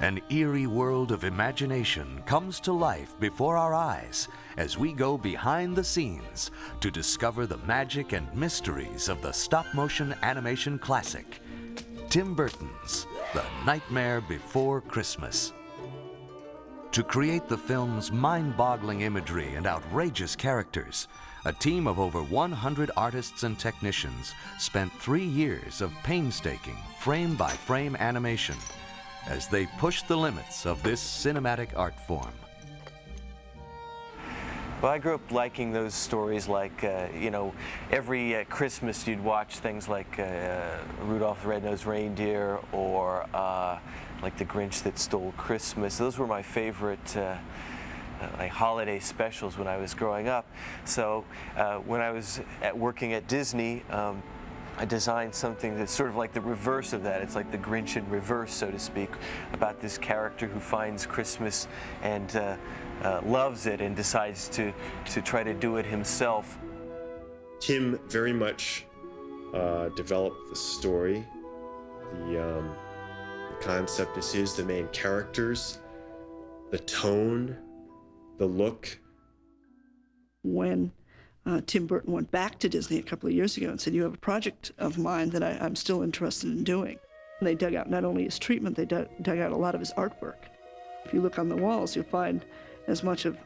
An eerie world of imagination comes to life before our eyes as we go behind the scenes to discover the magic and mysteries of the stop-motion animation classic, Tim Burton's The Nightmare Before Christmas. To create the film's mind-boggling imagery and outrageous characters, a team of over 100 artists and technicians spent 3 years of painstaking frame-by-frame animation as they pushed the limits of this cinematic art form. Well, I grew up liking those stories like, you know, every Christmas you'd watch things like Rudolph the Red-Nosed Reindeer or like The Grinch That Stole Christmas. Those were my favorite like holiday specials when I was growing up. So when I was working at Disney, I designed something that's sort of like the reverse of that. It's like the Grinch in reverse, so to speak, about this character who finds Christmas and loves it and decides to try to do it himself. Tim very much developed the story. The concept is his, the main characters, the tone, the look. When Tim Burton went back to Disney a couple of years ago and said, "You have a project of mine that I'm still interested in doing." And they dug out not only his treatment, they dug out a lot of his artwork. If you look on the walls, you'll find as much of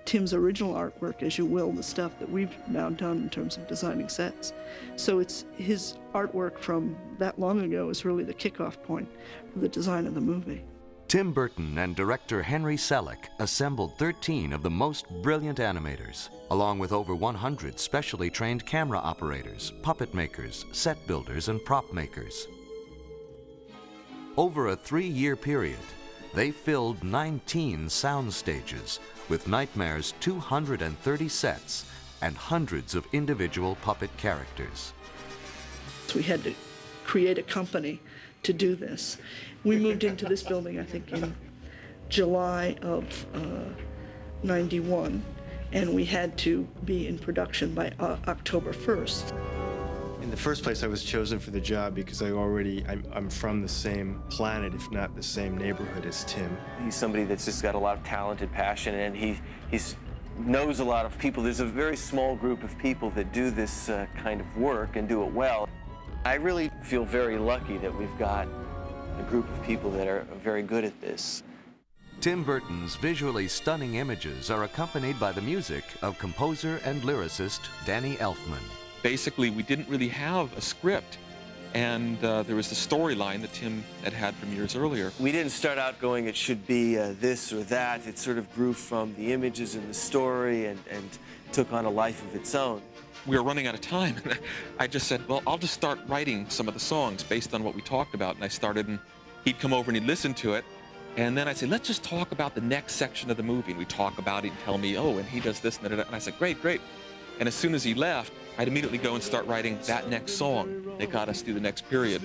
Tim's original artwork as you will the stuff that we've now done in terms of designing sets. So it's his artwork from that long ago is really the kickoff point for the design of the movie. Tim Burton and director Henry Selick assembled 13 of the most brilliant animators, along with over 100 specially trained camera operators, puppet makers, set builders, and prop makers. Over a 3-year period, they filled 19 sound stages with Nightmare's 230 sets and hundreds of individual puppet characters. So we had to create a company to do this. We moved into this building, I think, in July of '91, and we had to be in production by October 1st. In the first place, I was chosen for the job because I'm from the same planet, if not the same neighborhood as Tim. He's somebody that's just got a lot of talent and passion, and he knows a lot of people. There's a very small group of people that do this kind of work and do it well. I really feel very lucky that we've got a group of people that are very good at this. Tim Burton's visually stunning images are accompanied by the music of composer and lyricist Danny Elfman. Basically, we didn't really have a script, and there was the storyline that Tim had from years earlier. We didn't start out going, it should be this or that. It sort of grew from the images and the story and took on a life of its own. We were running out of time, and I just said, well, I'll just start writing some of the songs based on what we talked about. And I started, and he'd come over and he'd listen to it, and then I'd say, let's just talk about the next section of the movie. And we'd talk about it and tell me, oh, and he does this and that. And I said, great, great. And as soon as he left, I'd immediately go and start writing that next song that got us through the next period.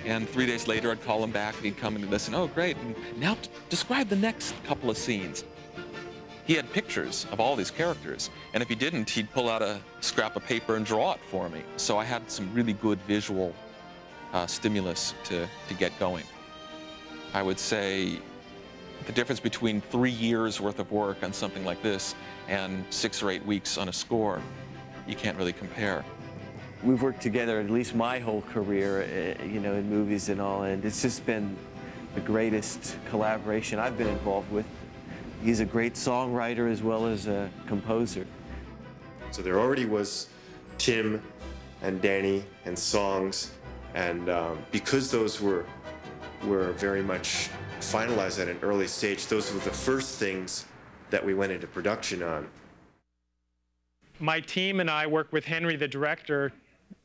And 3 days later, I'd call him back, and he'd come and he'd listen, oh, great. And now describe the next couple of scenes. He had pictures of all these characters, and if he didn't, he'd pull out a scrap of paper and draw it for me. So I had some really good visual stimulus to get going. I would say the difference between 3 years worth of work on something like this and 6 or 8 weeks on a score, you can't really compare. We've worked together at least my whole career, you know, in movies and all, and it's just been the greatest collaboration I've been involved with. He's a great songwriter as well as a composer. So there already was Tim and Danny and songs, and because those were very much finalized at an early stage, those were the first things that we went into production on. My team and I work with Henry, the director,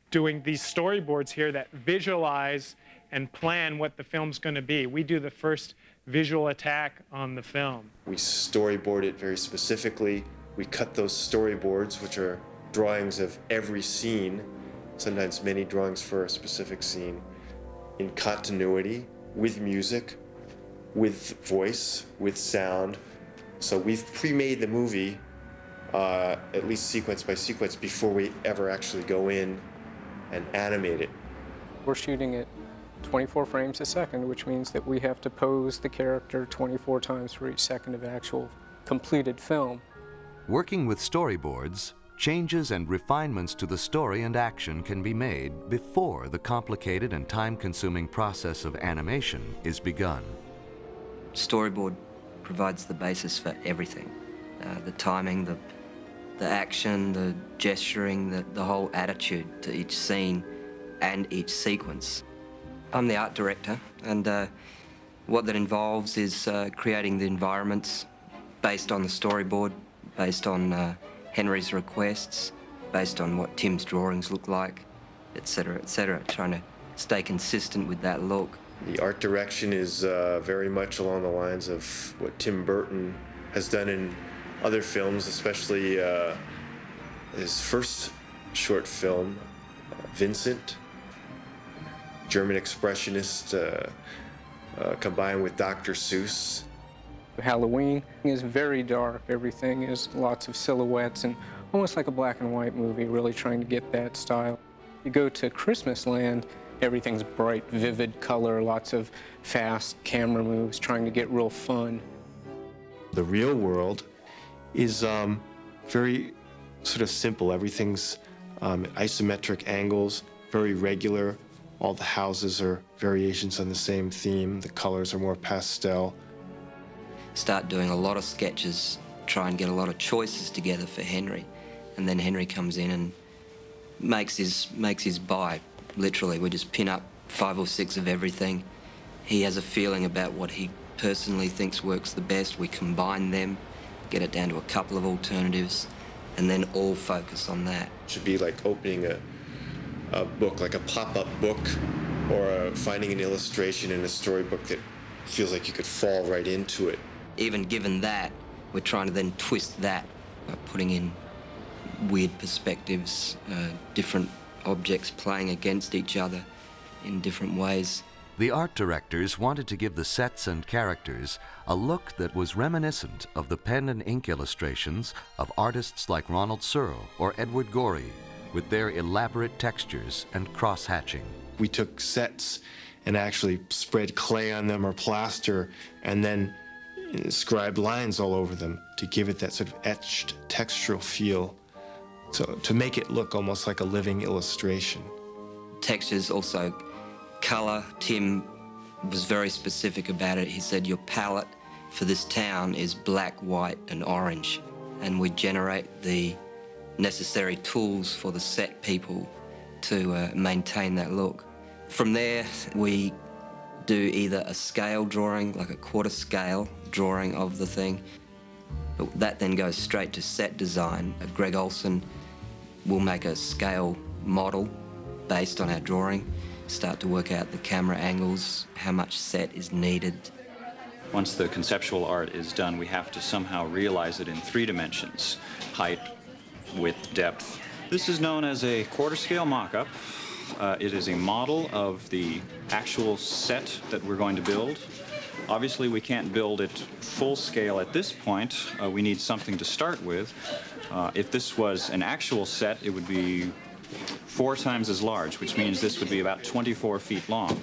doing these storyboards here that visualize and plan what the film's going to be. We do the first visual attack on the film. We storyboard it very specifically. We cut those storyboards, which are drawings of every scene, sometimes many drawings for a specific scene, in continuity, with music, with voice, with sound. So we've pre-made the movie, at least sequence by sequence, before we ever actually go in and animate it. We're shooting it 24 frames a second, which means that we have to pose the character 24 times for each second of actual completed film. Working with storyboards, changes and refinements to the story and action can be made before the complicated and time-consuming process of animation is begun. Storyboard provides the basis for everything. The timing, the action, the gesturing, the whole attitude to each scene and each sequence. I'm the art director, and what that involves is creating the environments based on the storyboard, based on Henry's requests, based on what Tim's drawings look like, etc., trying to stay consistent with that look. The art direction is very much along the lines of what Tim Burton has done in other films, especially his first short film, Vincent, German expressionist combined with Dr. Seuss. Halloween is very dark. Everything is lots of silhouettes and almost like a black and white movie, really trying to get that style. You go to Christmas Land, everything's bright, vivid color, lots of fast camera moves, trying to get real fun. The real world is very sort of simple. Everything's isometric angles, very regular. All the houses are variations on the same theme. The colors are more pastel. Start doing a lot of sketches, try and get a lot of choices together for Henry. And then Henry comes in and makes his buy, literally. We just pin up 5 or 6 of everything. He has a feeling about what he personally thinks works the best. We combine them, get it down to a couple of alternatives, and then all focus on that. It should be like opening a book, like a pop-up book, or finding an illustration in a storybook that feels like you could fall right into it. Even given that, we're trying to then twist that by putting in weird perspectives, different objects playing against each other in different ways. The art directors wanted to give the sets and characters a look that was reminiscent of the pen and ink illustrations of artists like Ronald Searle or Edward Gorey, with their elaborate textures and cross-hatching. We took sets and actually spread clay on them or plaster and then scribed lines all over them to give it that sort of etched textural feel, so to make it look almost like a living illustration. Textures, also color. Tim was very specific about it. He said your palette for this town is black, white and orange, and we generate the necessary tools for the set people to maintain that look. From there, we do either a scale drawing, like a quarter scale drawing of the thing. That then goes straight to set design. Greg Olson will make a scale model based on our drawing, start to work out the camera angles, how much set is needed. Once the conceptual art is done, we have to somehow realize it in 3 dimensions: height, width, depth. This is known as a quarter scale mock-up. It is a model of the actual set that we're going to build. Obviously, we can't build it full scale at this point. We need something to start with. If this was an actual set, it would be 4 times as large, which means this would be about 24 feet long.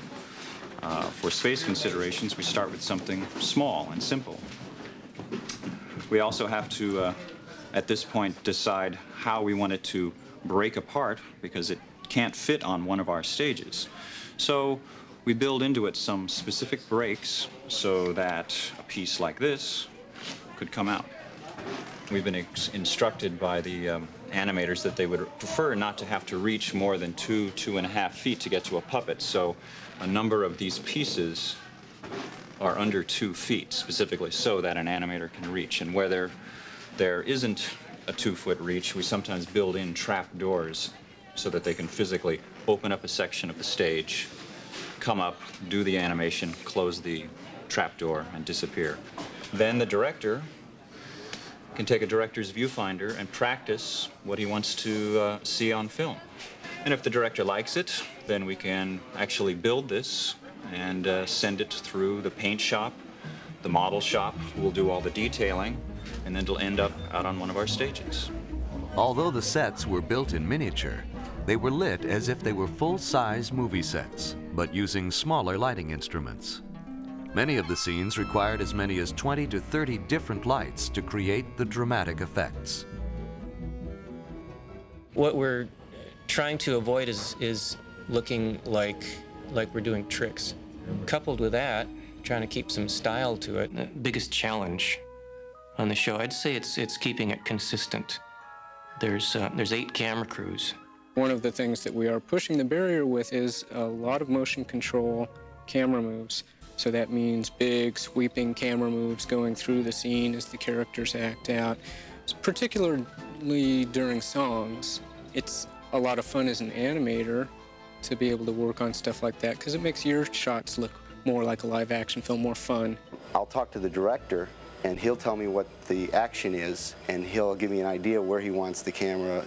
For space considerations, we start with something small and simple. We also have to, at this point, decide how we want it to break apart, because it can't fit on one of our stages. So we build into it some specific breaks so that a piece like this could come out. We've been instructed by the animators that they would prefer not to have to reach more than 2.5 feet to get to a puppet. So a number of these pieces are under 2 feet, specifically so that an animator can reach. And where there isn't a 2-foot reach, we sometimes build in trap doors so that they can physically open up a section of the stage, come up, do the animation, close the trapdoor, and disappear. Then the director can take a director's viewfinder and practice what he wants to see on film. And if the director likes it, then we can actually build this and send it through the paint shop, the model shop, who will do all the detailing, and then it'll end up out on one of our stages. Although the sets were built in miniature, they were lit as if they were full-size movie sets, but using smaller lighting instruments. Many of the scenes required as many as 20 to 30 different lights to create the dramatic effects. What we're trying to avoid is looking like we're doing tricks. Coupled with that, trying to keep some style to it. The biggest challenge on the show, I'd say it's keeping it consistent. There's 8 camera crews. One of the things that we are pushing the barrier with is a lot of motion control camera moves. So that means big, sweeping camera moves going through the scene as the characters act out. Particularly during songs, it's a lot of fun as an animator to be able to work on stuff like that because it makes your shots look more like a live-action film, more fun. I'll talk to the director, and he'll tell me what the action is, and he'll give me an idea where he wants the camera.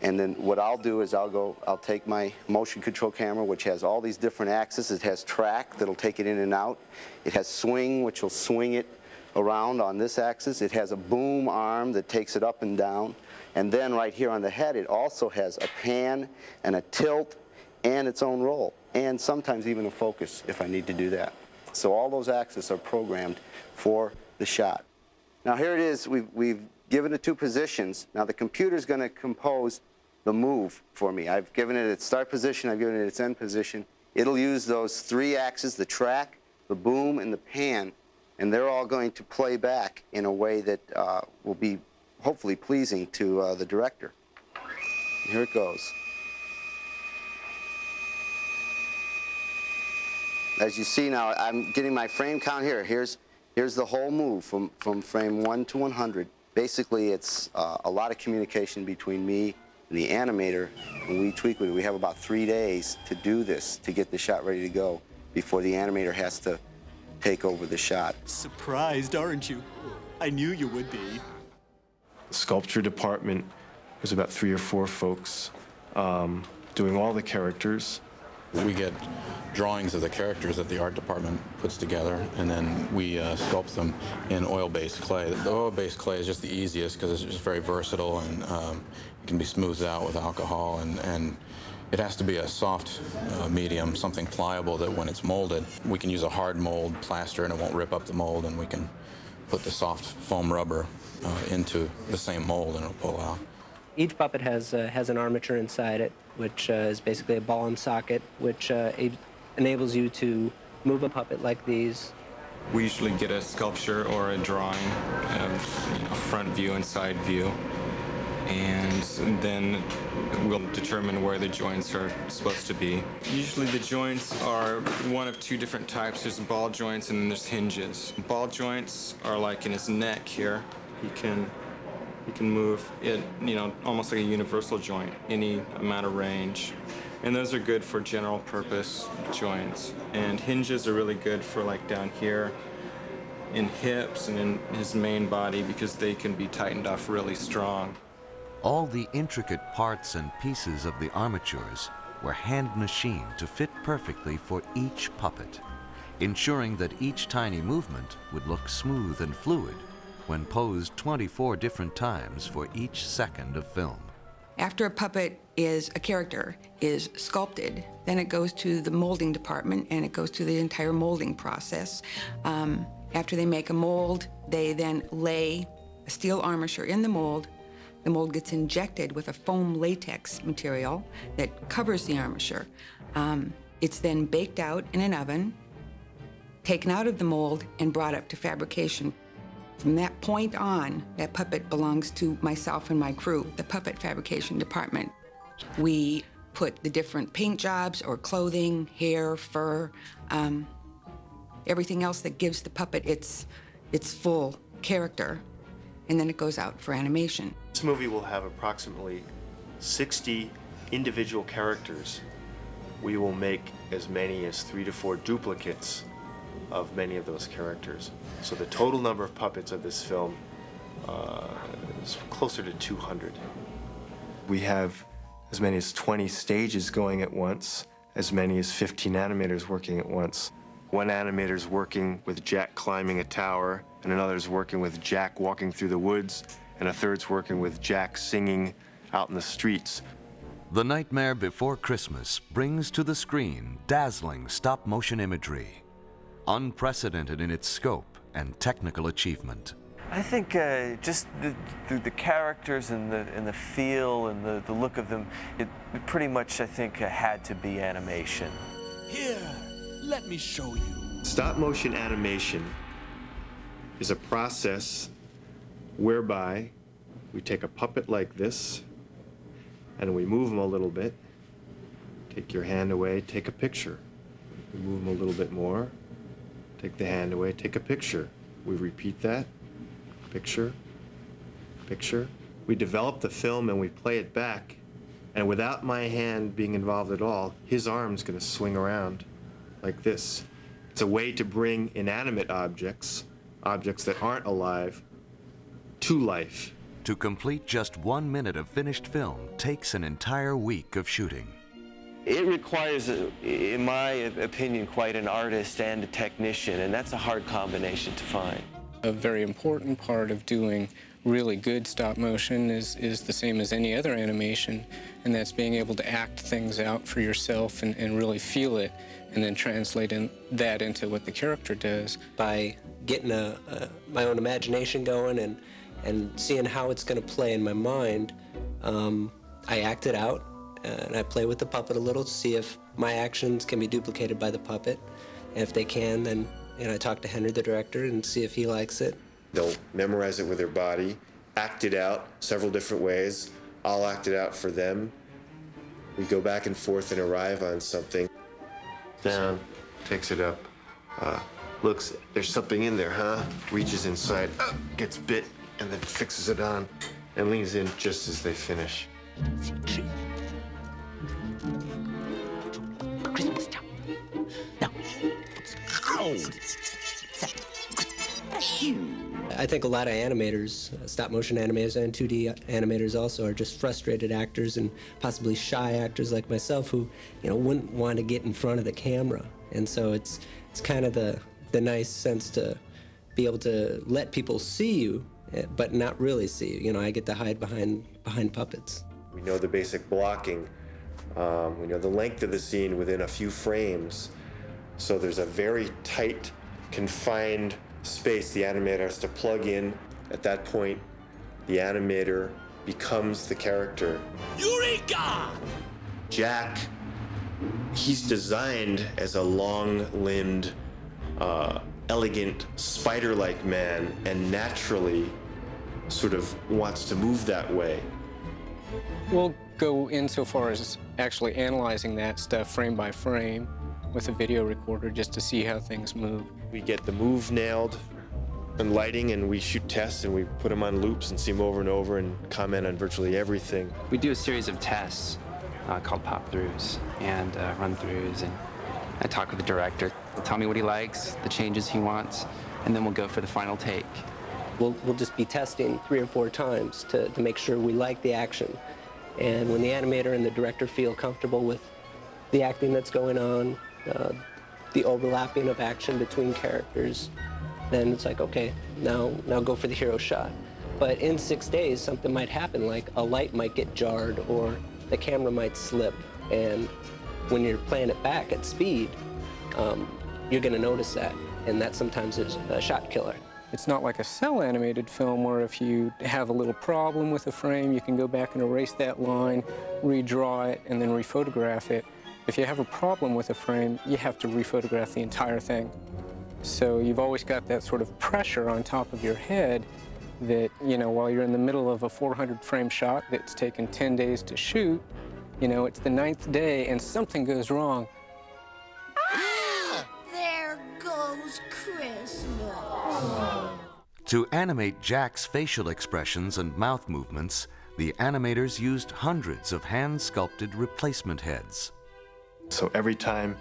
And then what I'll do is I'll take my motion control camera, which has all these different axes. It has track that'll take it in and out. It has swing, which will swing it around on this axis. It has a boom arm that takes it up and down. And then right here on the head, it also has a pan and a tilt and its own roll, and sometimes even a focus if I need to do that. So all those axes are programmed for the shot. Now here it is. We've given it 2 positions. Now the computer's going to compose the move for me. I've given it its start position, I've given it its end position. It'll use those 3 axes, the track, the boom, and the pan, and they're all going to play back in a way that will be hopefully pleasing to the director. And here it goes. As you see now, I'm getting my frame count here. Here's the whole move from frame 1 to 100. Basically, it's a lot of communication between me and the animator. When we tweak with it, we have about 3 days to do this, to get the shot ready to go before the animator has to take over the shot. Surprised, aren't you? I knew you would be. The sculpture department was about 3 or 4 folks doing all the characters. We get drawings of the characters that the art department puts together, and then we sculpt them in oil-based clay. The oil-based clay is just the easiest because it's just very versatile, and it can be smoothed out with alcohol, and it has to be a soft medium, something pliable that when it's molded, we can use a hard mold plaster and it won't rip up the mold, and we can put the soft foam rubber into the same mold and it'll pull out. Each puppet has an armature inside it, which is basically a ball and socket, which enables you to move a puppet like these. We usually get a sculpture or a drawing of front view and side view, and then we'll determine where the joints are supposed to be. Usually the joints are one of 2 different types. There's ball joints and then there's hinges. Ball joints are like in his neck here. He can move it, almost like a universal joint, any amount of range. And those are good for general purpose joints. And hinges are really good for like down here in hips and in his main body because they can be tightened off really strong. All the intricate parts and pieces of the armatures were hand machined to fit perfectly for each puppet, ensuring that each tiny movement would look smooth and fluid when posed 24 different times for each second of film. After a puppet a character is sculpted, then it goes to the molding department and it goes through the entire molding process. After they make a mold, they then lay a steel armature in the mold. The mold gets injected with a foam latex material that covers the armature. It's then baked out in an oven, taken out of the mold, and brought up to fabrication. From that point on, that puppet belongs to myself and my crew, the puppet fabrication department. We put the different paint jobs or clothing, hair, fur, everything else that gives the puppet its full character, and then it goes out for animation. This movie will have approximately 60 individual characters. We will make as many as 3 to 4 duplicates of many of those characters. So the total number of puppets of this film is closer to 200. We have as many as 20 stages going at once, as many as 15 animators working at once. One animator's working with Jack climbing a tower, and another's working with Jack walking through the woods, and a third's working with Jack singing out in the streets. The Nightmare Before Christmas brings to the screen dazzling stop-motion imagery, unprecedented in its scope and technical achievement. I think just the characters and the feel and the look of them, it pretty much, I think, had to be animation. Here, let me show you. Stop-motion animation is a process whereby we take a puppet like this and we move them a little bit. Take your hand away, take a picture. We move them a little bit more. Take the hand away, take a picture. We repeat that. Picture, picture. We develop the film and we play it back, and without my hand being involved at all, his arm's gonna swing around like this. It's a way to bring inanimate objects, objects that aren't alive, to life. To complete just 1 minute of finished film takes an entire week of shooting. It requires, in my opinion, quite an artist and a technician, and that's a hard combination to find. A very important part of doing really good stop motion is the same as any other animation, and that's being able to act things out for yourself and really feel it, and then translate that into what the character does. By getting my own imagination going and seeing how it's going to play in my mind, I act it out, and I play with the puppet a little to see if my actions can be duplicated by the puppet. And if they can, then I talk to Henry, the director, and see if he likes it. They'll memorize it with their body, act it out several different ways. I'll act it out for them. We go back and forth and arrive on something. Down, picks it up, looks, there's something in there, huh? Reaches inside, gets bit, and then fixes it on, and leans in just as they finish. Christmas time. Now. I think a lot of animators, stop-motion animators and 2D animators also, are just frustrated actors and possibly shy actors like myself who, wouldn't want to get in front of the camera. And so it's kind of the nice sense to be able to let people see you, but not really see you. I get to hide behind puppets. We know the basic blocking. We know the length of the scene within a few frames. So there's a very tight, confined space the animator has to plug in. At that point, the animator becomes the character. Eureka! Jack, he's designed as a long-limbed, elegant, spider-like man, and naturally sort of wants to move that way. We'll go insofar as actually analyzing that stuff frame by frame with a video recorder just to see how things move. We get the move nailed and lighting, and we shoot tests, and we put them on loops and see them over and over and comment on virtually everything. We do a series of tests called pop-throughs and run-throughs, and I talk with the director. He'll tell me what he likes, the changes he wants, and then we'll go for the final take. We'll just be testing 3 or 4 times to make sure we like the action. And when the animator and the director feel comfortable with the acting that's going on, the overlapping of action between characters, then it's like, okay, now go for the hero shot. But in 6 days, something might happen, like a light might get jarred or the camera might slip. And when you're playing it back at speed, you're going to notice that. And that sometimes is a shot killer. It's not like a cell animated film where if you have a little problem with a frame, you can go back and erase that line, redraw it, and then rephotograph it. If you have a problem with a frame, you have to rephotograph the entire thing. So you've always got that sort of pressure on top of your head that, while you're in the middle of a 400 frame shot that's taken 10 days to shoot, it's the 9th day and something goes wrong. Ah, there goes Christmas. To animate Jack's facial expressions and mouth movements, the animators used hundreds of hand-sculpted replacement heads. So every time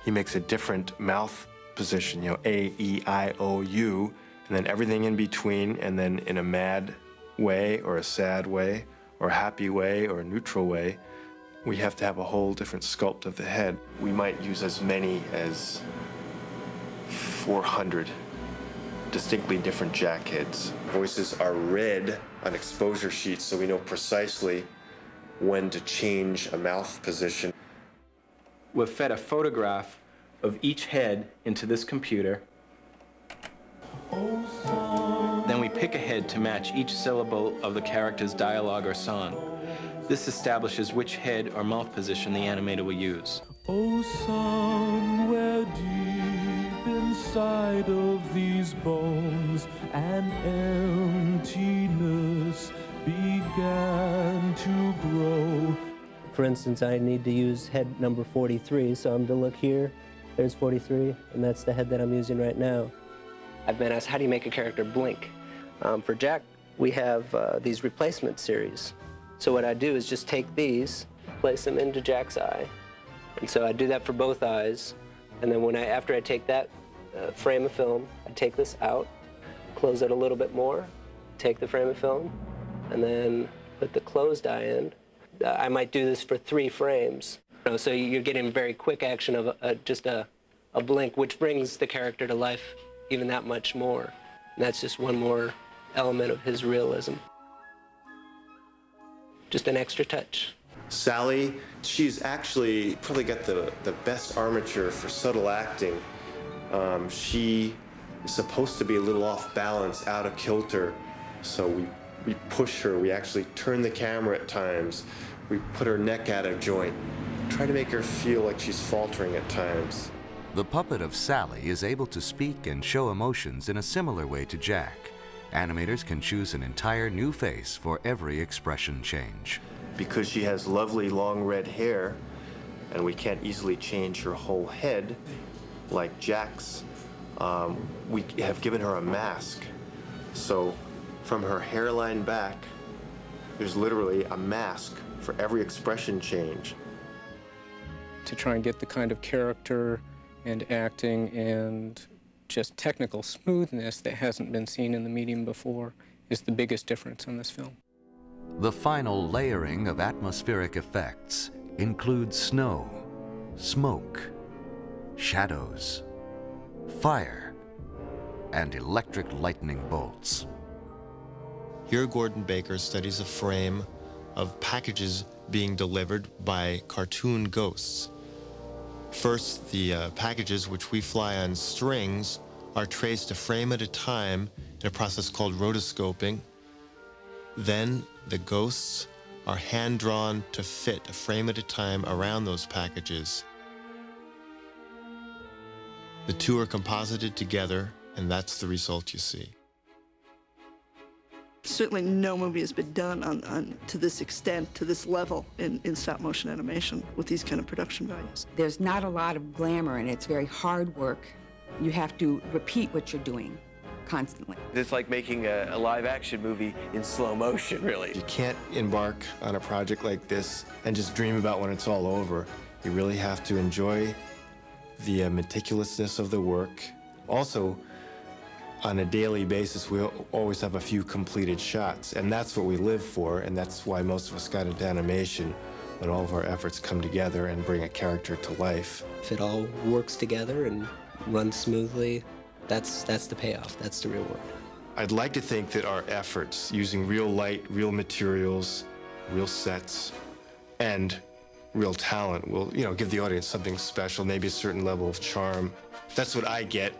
he makes a different mouth position, A, E, I, O, U, and then everything in between, and then in a mad way or a sad way or a happy way or a neutral way, we have to have a whole different sculpt of the head. We might use as many as 400 distinctly different Jack heads. Voices are read on exposure sheets so we know precisely when to change a mouth position. We've fed a photograph of each head into this computer. Then we pick a head to match each syllable of the character's dialogue or song. This establishes which head or mouth position the animator will use. Oh, somewhere deep inside of these bones, an emptiness began to grow. For instance, I need to use head number 43, so I'm to look here. There's 43, and that's the head that I'm using right now. I've been asked, how do you make a character blink? For Jack, we have these replacement series. So what I do is just take these, place them into Jack's eye. And so I do that for both eyes. And then after I take that frame of film, I take this out, close it a little bit more, take the frame of film, and then put the closed eye in. I might do this for 3 frames. So you're getting very quick action of just a blink, which brings the character to life even that much more. And that's just one more element of his realism. Just an extra touch. Sally, she's actually probably got the best armature for subtle acting. She is supposed to be a little off balance, out of kilter, so we push her, we actually turn the camera at times, we put her neck out of joint, try to make her feel like she's faltering at times. The puppet of Sally is able to speak and show emotions in a similar way to Jack. Animators can choose an entire new face for every expression change. Because she has lovely long red hair, and we can't easily change her whole head, like Jack's, we have given her a mask. So from her hairline back, there's literally a mask for every expression change. To try and get the kind of character and acting and just technical smoothness that hasn't been seen in the medium before is the biggest difference in this film. The final layering of atmospheric effects includes snow, smoke, shadows, fire, and electric lightning bolts. Here, Gordon Baker studies a frame of packages being delivered by cartoon ghosts. First, the packages, which we fly on strings, are traced a frame at a time in a process called rotoscoping. Then the ghosts are hand-drawn to fit a frame at a time around those packages. The two are composited together, and that's the result you see. Certainly no movie has been done to this extent, to this level in stop-motion animation with these kind of production values. There's not a lot of glamour, and it's very hard work. You have to repeat what you're doing constantly. It's like making a live-action movie in slow motion, really. You can't embark on a project like this and just dream about when it's all over. You really have to enjoy the meticulousness of the work. Also, on a daily basis, we always have a few completed shots, and that's what we live for, and that's why most of us got into animation, when all of our efforts come together and bring a character to life. If it all works together and runs smoothly, that's the payoff, that's the reward. I'd like to think that our efforts, using real light, real materials, real sets, and real talent will, give the audience something special, maybe a certain level of charm. That's what I get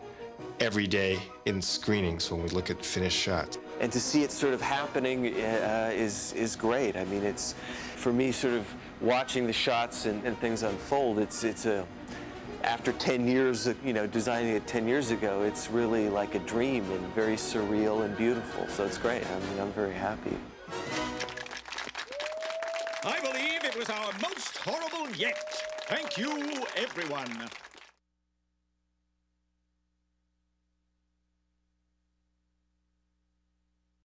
every day in screenings when we look at finished shots. And to see it sort of happening is great. I mean, it's, for me, sort of watching the shots and things unfold, after 10 years, designing it 10 years ago, it's really like a dream and very surreal and beautiful. So it's great. I mean, I'm very happy. I believe it was our most horrible yet. Thank you, everyone.